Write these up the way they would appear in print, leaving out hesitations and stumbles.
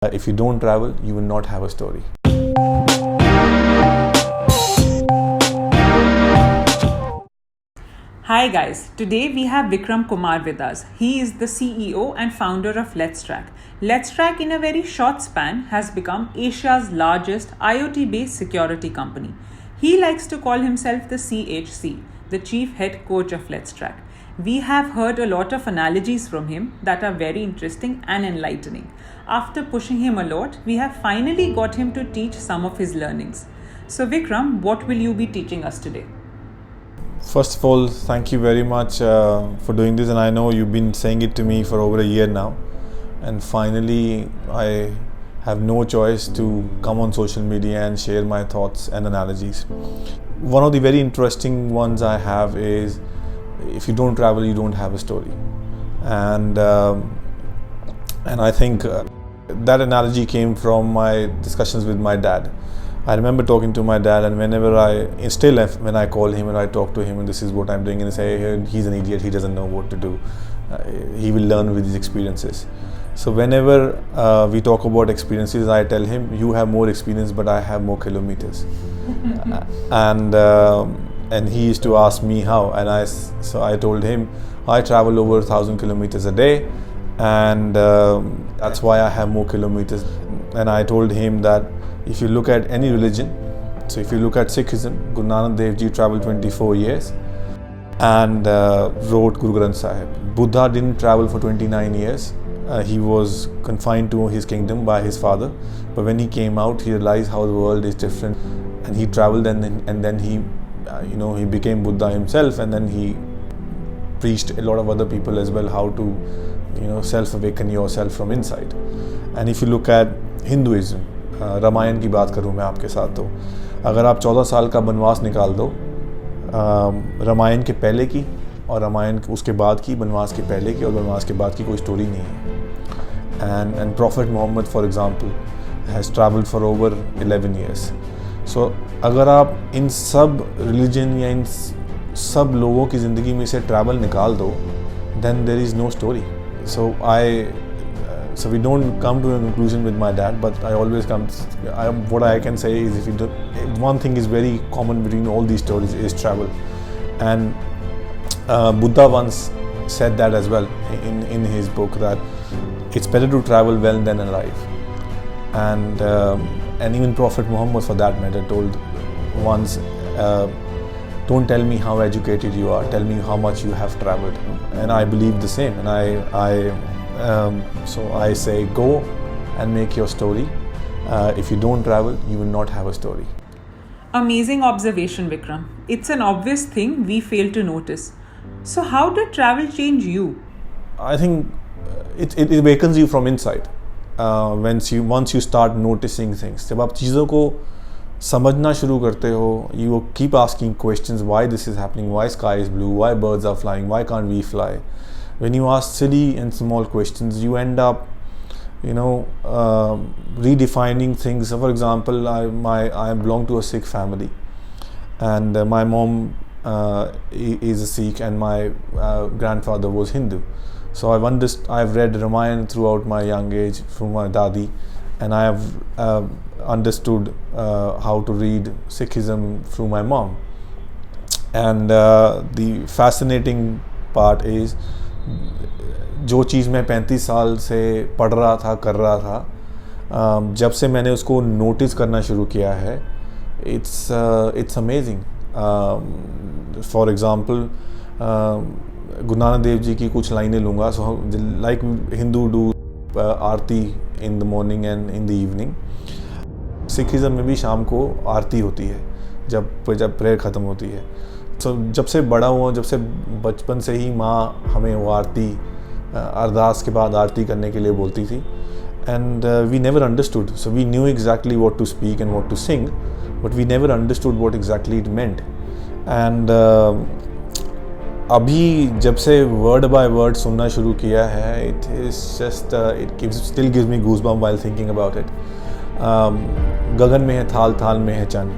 If you don't travel, you will not have a story. Hi guys, today we have Vikram Kumar with us. He is the CEO and founder of Letstrack. Letstrack in a very short span has become Asia's largest IoT-based security company. He likes to call himself the CHC, the Chief Head Coach of Letstrack. We have heard a lot of analogies from him that are very interesting and enlightening. After pushing him a lot, we have finally got him to teach some of his learnings. So Vikram, what will you be teaching us today? First of all, thank you very much for doing this, and I know you've been saying it to me for over a year now, and finally I have no choice to come on social media and share my thoughts and analogies. One of the very interesting ones I have is, if you don't travel, you don't have a story. And I think that analogy came from my discussions with my dad. I remember talking to my dad, and when I call him and I talk to him and this is what I'm doing, and say, hey, he's an idiot, he doesn't know what to do. He will learn with his experiences. So whenever we talk about experiences, I tell him, you have more experience, but I have more kilometers. And he used to ask me how, and I told him, I travel over 1,000 kilometers a day, and that's why I have more kilometers. And I told him that if you look at any religion, so if you look at Sikhism, Guru Nanak Dev Ji traveled 24 years and wrote Guru Granth Sahib. Buddha didn't travel for 29 years. He was confined to his kingdom by his father, but when he came out, he realized how the world is different, and he traveled, and then he he became Buddha himself, and then he preached a lot of other people as well how to self-awaken yourself from inside. And if you look at Hinduism, Ramayan की बात करूँ मैं आपके साथ, तो अगर आप 14 साल का वनवास निकाल दो, रामायण के पहले की और रामायण उसके बाद की, वनवास के पहले की और वनवास के बाद की कोई स्टोरी नहीं है. And prophet Mohammed for example has travelled for over 11 years. So अगर आप इन सब रिलीजन या इन सब लोगों की ज़िंदगी में से ट्रैवल निकाल दो, then there is no story. So we don't come to a conclusion with my dad, but I always come. What I can say is, one thing is very common between all these stories is travel, and Buddha once said that as well in his book, that it's better to travel well than alive, and even Prophet Muhammad, for that matter, told once, don't tell me how educated you are, tell me how much you have traveled. And I believe the same, and so I say, go and make your story. If you don't travel, you will not have a story. Amazing observation, Vikram. It's an obvious thing we fail to notice. So how did travel change you? I think it awakens you from inside. Once you start noticing things, जब आप चीज़ों को समझना शुरू करते हो, you keep asking questions, why this is happening, why sky is blue, why birds are flying, why can't we fly? When you ask silly and small questions, you end up redefining things. So for example, I belong to a Sikh family, and my mom is a Sikh, and my grandfather was Hindu. So I've read Ramayana throughout my young age from my dadi, and I have understood how to read Sikhism through my mom. And the fascinating part is, जो चीज़ मैं 35 साल से पढ़ रहा था, कर रहा था, जब से मैंने उसको नोटिस करना शुरू किया है, it's amazing. For example, Guru Nanak Dev ji की कुछ लाइनें लूँगा. So like Hindu do Aarti in the morning and in the evening, Sikhism में भी शाम को आरती होती है जब प्रेयर ख़त्म होती है. So जब से बड़ा हुआ, जब से बचपन से ही माँ हमें वो आरती, अरदास के बाद आरती करने के लिए बोलती थी, and we never understood. So we knew exactly what to speak and what to sing, but we never understood what exactly it meant. And अभी जब से word by word सुनना शुरू किया है, it is just still gives me goosebumps while thinking about it. गगन में है थाल, थाल में है चंद.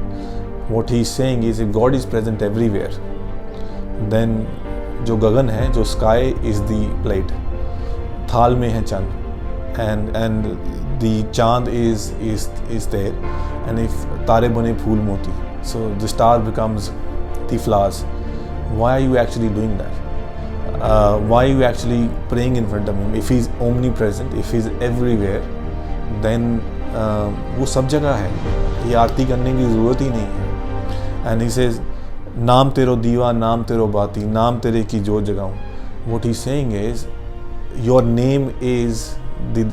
What he is saying is, if God is present everywhere, then जो गगन है, जो sky is the plate, थाल में है चंद, and the chand is there, and if tare bane phool moti, so the star becomes the flowers. Why are you actually doing that? Why are you actually praying in front of him? If he's omnipresent, if he's everywhere, then वो सब जगह है, ये आरती करने की ज़रूरत ही नहीं है. And he says, नाम तेरो दीवा, नाम तेरो बाती, नाम तेरे की जोत जगाऊं. What he's saying is, your name is the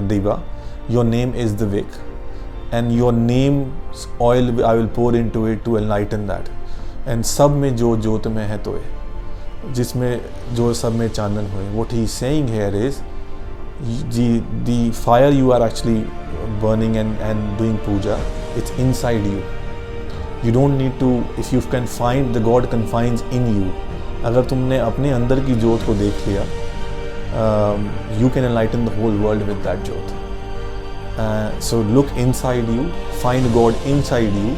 diva, your name is the wick, and your name's oil I will pour into it to enlighten that. And सब में जो जोत में है तोए, जिसमें जो सब में चानन हुए. What he's saying here is, the fire you are actually burning and doing puja, it's inside you. You don't need to, if you can find, the God confines in you. अगर तुमने अपने अंदर की जोत को देख लिया, you can enlighten the whole world with that jyot. So look inside you, find God inside you.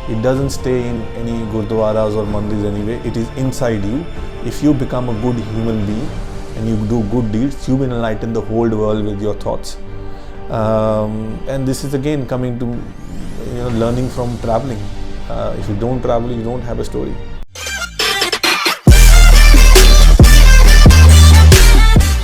It doesn't stay in any gurdwaras or mandirs anyway. It is inside you. If you become a good human being and you do good deeds, you will enlighten the whole world with your thoughts. And this is again coming to learning from traveling. If you don't travel, you don't have a story.